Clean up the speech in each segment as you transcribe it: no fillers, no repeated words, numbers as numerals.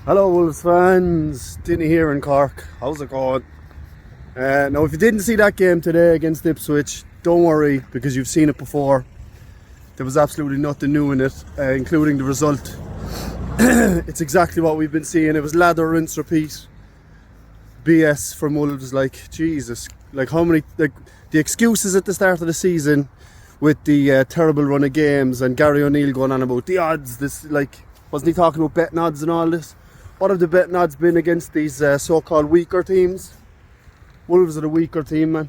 Hello Wolves fans, Dinny here in Cork. How's it going? Now if you didn't see that game today against Ipswich, don't worry because you've seen it before. There was absolutely nothing new in it, including the result. It's exactly what we've been seeing. It was lather, rinse, repeat. BS from Wolves, like Jesus. Like how many, like the excuses at the start of the season with the terrible run of games and Gary O'Neill going on about the odds. This, like, wasn't he talking about betting odds and all this? What have the betting odds been against these so-called weaker teams? Wolves are the weaker team, man.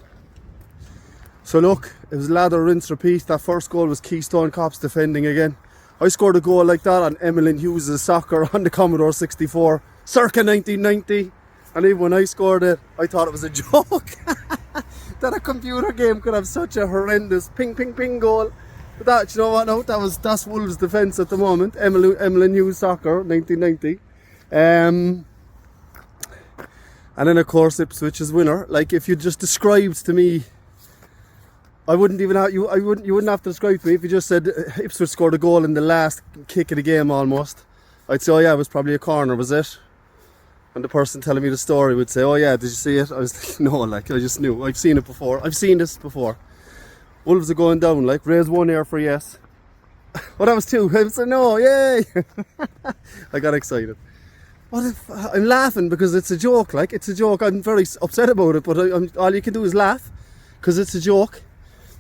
So look, it was lather, rinse, repeat. That first goal was Keystone Cops defending again. I scored a goal like that on Emmeline Hughes' soccer on the Commodore 64, circa 1990. And even when I scored it, I thought it was a joke. That a computer game could have such a horrendous ping, ping, ping goal. But that, you know what, no, that's Wolves' defence at the moment. Emmeline Hughes soccer, 1990. And then of course Ipswich's winner. Like if you just described to me, I wouldn't even have you wouldn't have to describe to me if you just said Ipswich scored a goal in the last kick of the game almost. I'd say, oh yeah, it was probably a corner, was it? And the person telling me the story would say, oh yeah, did you see it? I was like, no, like I just knew. I've seen it before. I've seen this before. Wolves are going down, like raise one air for yes. Well, that was two. I said no, yay! I got excited. What if I'm laughing because it's a joke? Like it's a joke. I'm very upset about it, but all you can do is laugh because it's a joke.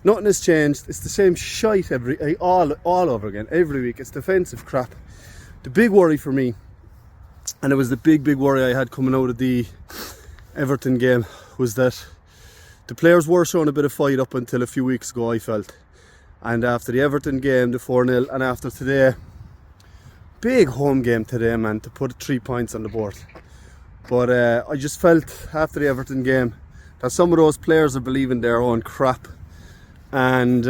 Nothing has changed. It's the same shite all over again every week. It's defensive crap. The big worry for me, and it was the big worry I had coming out of the Everton game, was that the players were showing a bit of fight up until a few weeks ago, I felt, and after the Everton game, the 4-0, and after today. Big home game today, man, to put 3 points on the board. But I just felt after the Everton game that some of those players are believing their own crap. And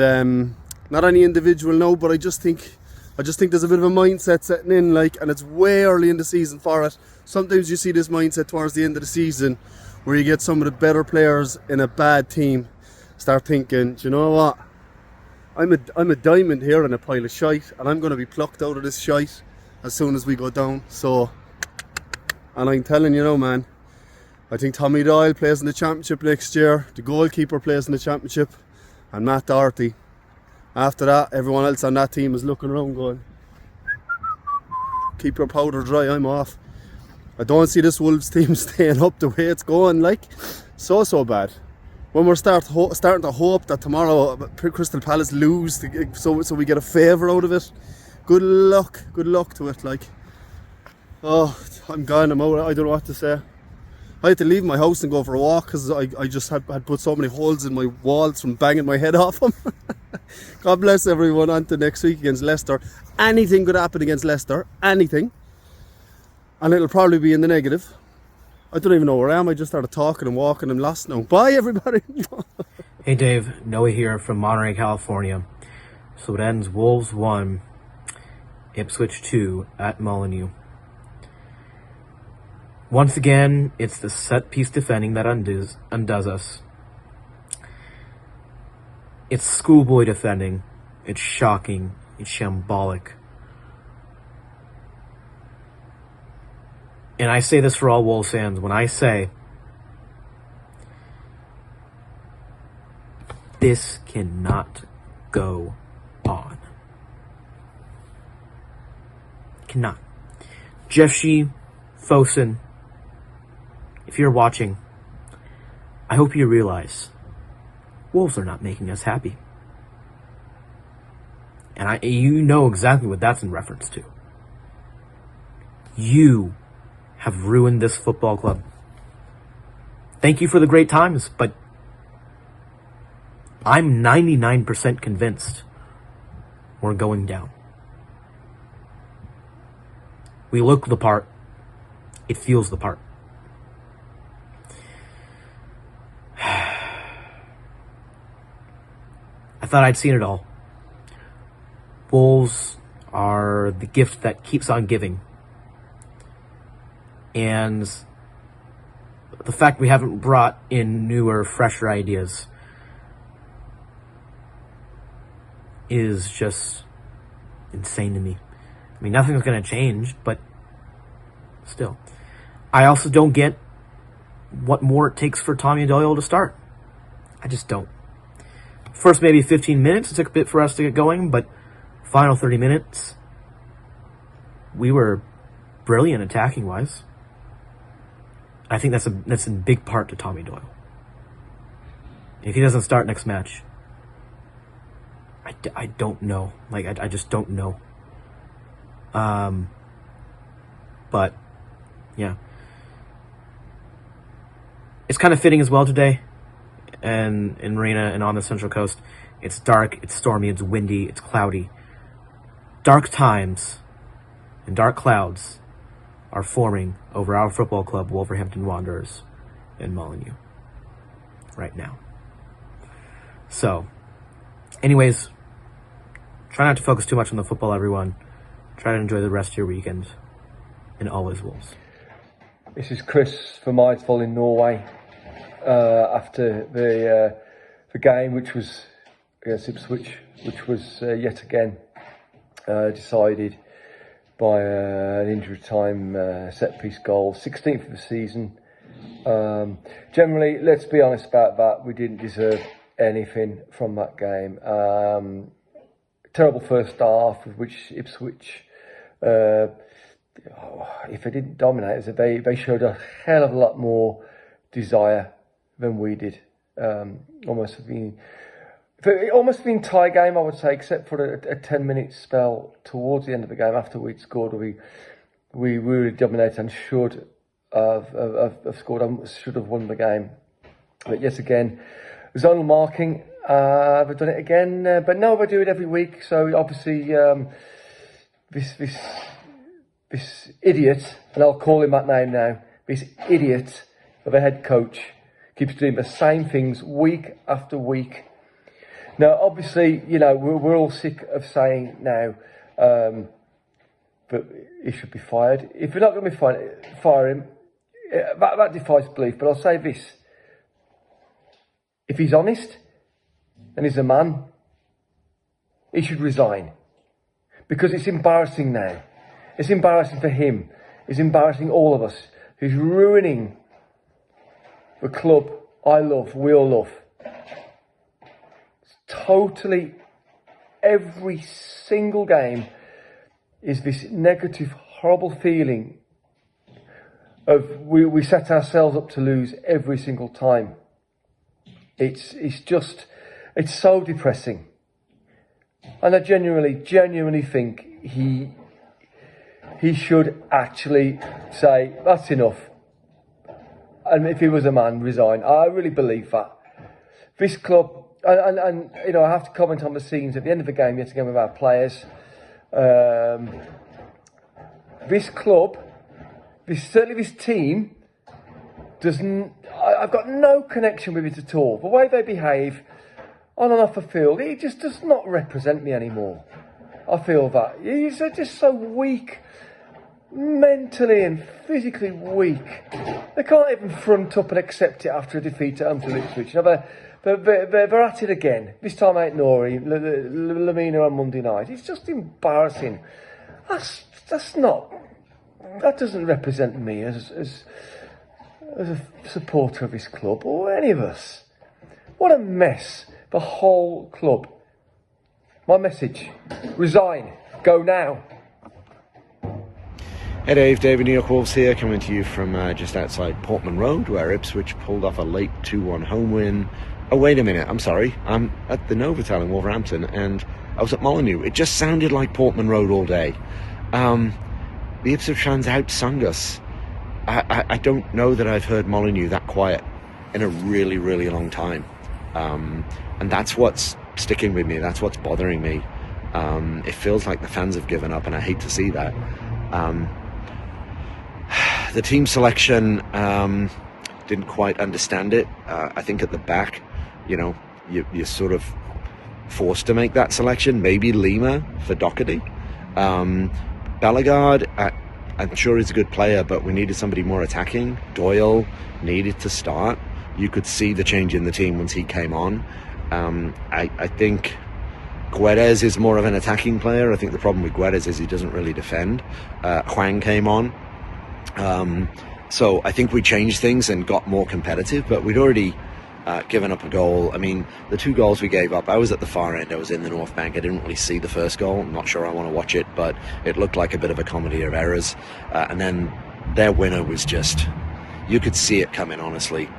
not any individual, no, but I just think there's a bit of a mindset setting in, like, and it's way early in the season for it. Sometimes you see this mindset towards the end of the season where you get some of the better players in a bad team start thinking, do you know what? I'm a diamond here in a pile of shite, and I'm going to be plucked out of this shite as soon as we go down. So, and I'm telling you now, man, I think Tommy Doyle plays in the championship next year, the goalkeeper plays in the championship, and Matt Doherty. After that, everyone else on that team is looking around going, keep your powder dry, I'm off. I don't see this Wolves team staying up the way it's going, like, so bad. When we're starting to hope that tomorrow Crystal Palace lose so we get a favour out of it, good luck to it. Like, oh, I'm gone, I'm out, I don't know what to say. I had to leave my house and go for a walk because I just had put so many holes in my walls from banging my head off them. God bless everyone. On to next week against Leicester. Anything could happen against Leicester, anything, and it'll probably be in the negative. I don't even know where I am. I just started talking and walking. I'm lost now. Bye everybody. Hey Dave, Noah here from Monterey, California. So it ends Wolves 1, Ipswich 2 at Molineux. Once again, it's the set-piece defending that undoes us. It's schoolboy defending. It's shocking. It's shambolic. And I say this for all Wolves fans. When I say this cannot go on. Cannot. Jeff Shee, Fosun, if you're watching, I hope you realize Wolves are not making us happy. And you know exactly what that's in reference to. You have ruined this football club. Thank you for the great times, but I'm 99% convinced we're going down. We look the part. It feels the part. I thought I'd seen it all. Wolves are the gift that keeps on giving. And the fact we haven't brought in newer, fresher ideas is just insane to me. I mean, nothing's going to change, but still. I also don't get what more it takes for Tommy Doyle to start. I just don't. First maybe 15 minutes, it took a bit for us to get going, but final 30 minutes, we were brilliant attacking-wise. I think that's a big part to Tommy Doyle. If he doesn't start next match, I don't know. Like, I just don't know. But, yeah. It's kind of fitting as well today. And in Marina and on the Central Coast, it's dark, it's stormy, it's windy, it's cloudy. Dark times and dark clouds are forming over our football club, Wolverhampton Wanderers, in Molineux right now. So, anyways, try not to focus too much on the football, everyone. Try to enjoy the rest of your weekend. And always Wolves. This is Chris from Ipswich in Norway. After the game, which was against Ipswich, which was yet again decided by an injury time set piece goal, 16th of the season. Generally, let's be honest about that, we didn't deserve anything from that game. Terrible first half, of which Ipswich, if they didn't dominate us, they showed a hell of a lot more desire than we did. Almost been tie game, I would say, except for a 10-minute spell towards the end of the game after we'd scored. We really dominated and should have scored and should have won the game. But yes, again, zonal marking. They've done it again, but no, they do it every week. So obviously, this idiot, and I'll call him that name now, this idiot of a head coach keeps doing the same things week after week. Now, obviously, you know, we're all sick of saying now that he should be fired. If you're not going to be fire him, that defies belief. But I'll say this. If he's honest and he's a man, he should resign. Because it's embarrassing now. It's embarrassing for him. It's embarrassing all of us. He's ruining the club I love, we all love. It's totally, every single game is this negative, horrible feeling of we set ourselves up to lose every single time. It's so depressing. And I genuinely think he should actually say, that's enough. And if he was a man, resign. I really believe that. This club, and you know, I have to comment on the scenes at the end of the game, yet again with our players. This club, certainly this team, I've got no connection with it at all. The way they behave on and off the field, it just does not represent me anymore. I feel that. They're just so weak. Mentally and physically weak. They can't even front up and accept it after a defeat at home to Ipswich. You know, they're at it again. This time out Norway, Lamina on Monday night. It's just embarrassing. That doesn't represent me as a supporter of this club or any of us. What a mess. The whole club. My message, resign. Go now. Hey Dave, David New York Wolves here, coming to you from just outside Portman Road, where Ipswich pulled off a late 2-1 home win. Oh, wait a minute, I'm sorry. I'm at the Novotel in Wolverhampton, and I was at Molineux. It just sounded like Portman Road all day. The Ipswich fans outsung us. I don't know that I've heard Molineux that quiet in a really, really long time. And that's what's sticking with me. That's what's bothering me. It feels like the fans have given up, and I hate to see that. The team selection, didn't quite understand it. I think at the back, you know, you're sort of forced to make that selection. Maybe Lima for Doherty. Bellegarde, I'm sure he's a good player, but we needed somebody more attacking. Doyle needed to start. You could see the change in the team once he came on. I think Guedes is more of an attacking player. I think the problem with Guedes is he doesn't really defend. Hwang came on. So I think we changed things and got more competitive, but we'd already given up a goal. I mean, the 2 goals we gave up, I was at the far end, I was in the North Bank, I didn't really see the first goal. I'm not sure I want to watch it, but it looked like a bit of a comedy of errors. And then their winner was just, you could see it coming, honestly.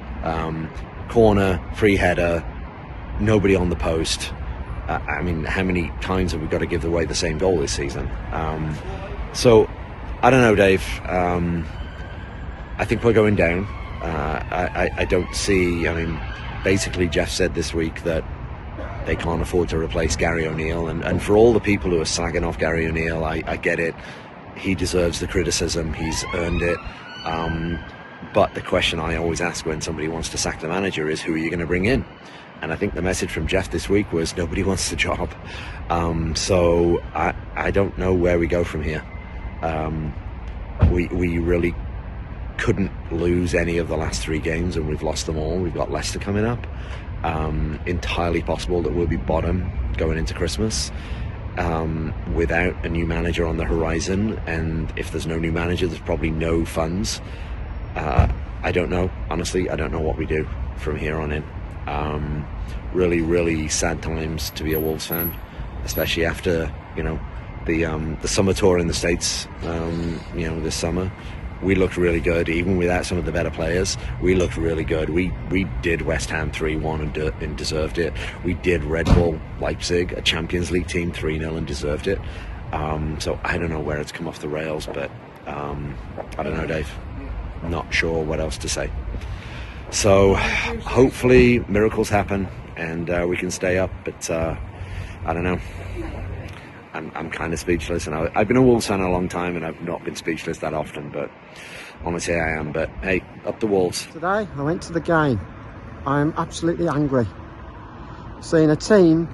Corner, free header, nobody on the post. I mean, how many times have we got to give away the same goal this season? So, I don't know, Dave. I think we're going down. I don't see, I mean, basically Jeff said this week that they can't afford to replace Gary O'Neill, and for all the people who are slagging off Gary O'Neill, I get it. He deserves the criticism, he's earned it. But the question I always ask when somebody wants to sack the manager is, who are you going to bring in? And I think the message from Jeff this week was, nobody wants the job. So I don't know where we go from here. We really couldn't lose any of the last 3 games, and we've lost them all. We've got Leicester coming up. Entirely possible that we'll be bottom going into Christmas, without a new manager on the horizon. And if there's no new manager, there's probably no funds. I don't know, honestly. I don't know what we do from here on in. Really, really sad times to be a Wolves fan, especially after, you know, the summer tour in the States, you know, this summer. We looked really good, even without some of the better players. We looked really good. We did West Ham 3-1 and deserved it. We did Red Bull Leipzig, a Champions League team, 3-0 and deserved it. So I don't know where it's come off the rails, but I don't know, Dave. Not sure what else to say. So hopefully miracles happen and we can stay up, but I don't know. I'm kind of speechless, and I've been a Wolves fan a long time, and I've not been speechless that often, but honestly I am. But hey, up the Wolves. Today I went to the game. I am absolutely angry. Seeing a team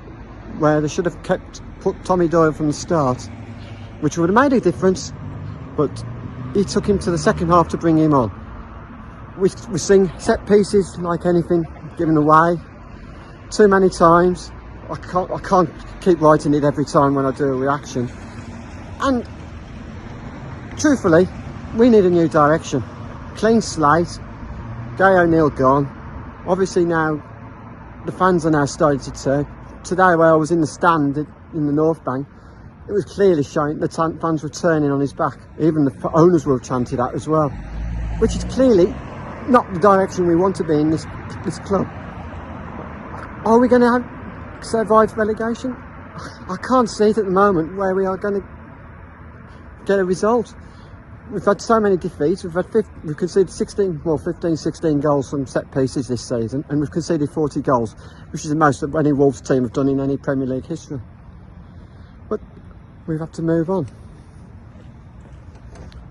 where they should have put Tommy Doyle from the start, which would have made a difference, but he took him to the second half to bring him on. We're seeing set pieces like anything given away too many times. I can't keep writing it every time when I do a reaction. And truthfully, we need a new direction. Clean slate. Gary O'Neill gone. Obviously now the fans are now starting to turn. Today, where I was in the stand in the North Bank, it was clearly showing the fans were turning on his back. Even the owners were chanted at as well, which is clearly not the direction we want to be in this club. Are we going to survive relegation? I can't see it at the moment where we are going to get a result. We've had so many defeats. We've conceded 15, 16 goals from set pieces this season, and we've conceded 40 goals, which is the most that any Wolves team have done in any Premier League history. But we have to move on.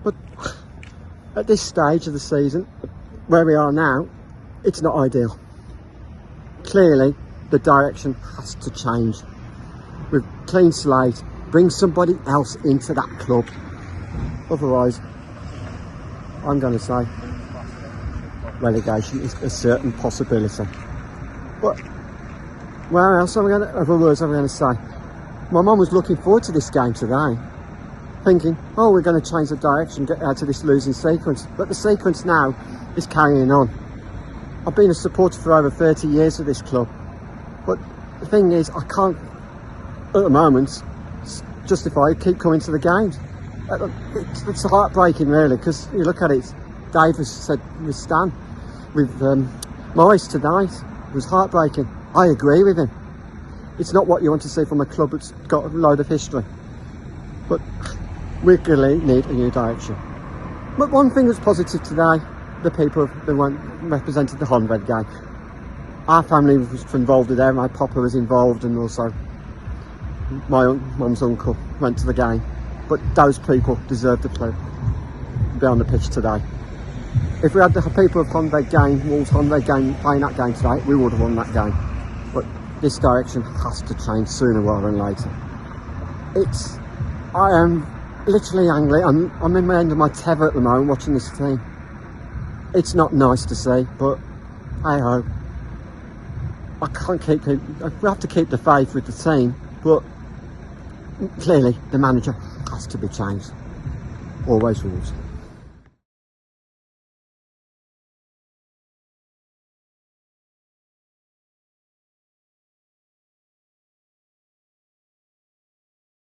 But at this stage of the season, where we are now, it's not ideal. Clearly, the direction has to change. With clean slate, bring somebody else into that club. Otherwise, I'm going to say relegation is a certain possibility. But where else am I going to? Other words, I'm going to say. My mum was looking forward to this game today, thinking, "Oh, we're going to change the direction, get out of this losing sequence." But the sequence now is carrying on. I've been a supporter for over 30 years of this club. But the thing is, I can't, at the moment, justify keep coming to the games. It's heartbreaking, really, because you look at it. Dave has said with Stan, with Morris tonight, it was heartbreaking. I agree with him. It's not what you want to see from a club that's got a load of history. But we really need a new direction. But one thing that's positive today, the people that represented the Honved game. Our family was involved there, my papa was involved, and also my mum's uncle went to the game. But those people deserve to be on the pitch today. If we had the people of Honved game, Wolves Honved game, playing that game today, we would have won that game. But this direction has to change sooner rather than later. I am literally angry. I'm in the end of my tether at the moment watching this team. It's not nice to see, but hey ho. I can't we have to keep the faith with the team, but clearly the manager has to be changed. Always Wolves.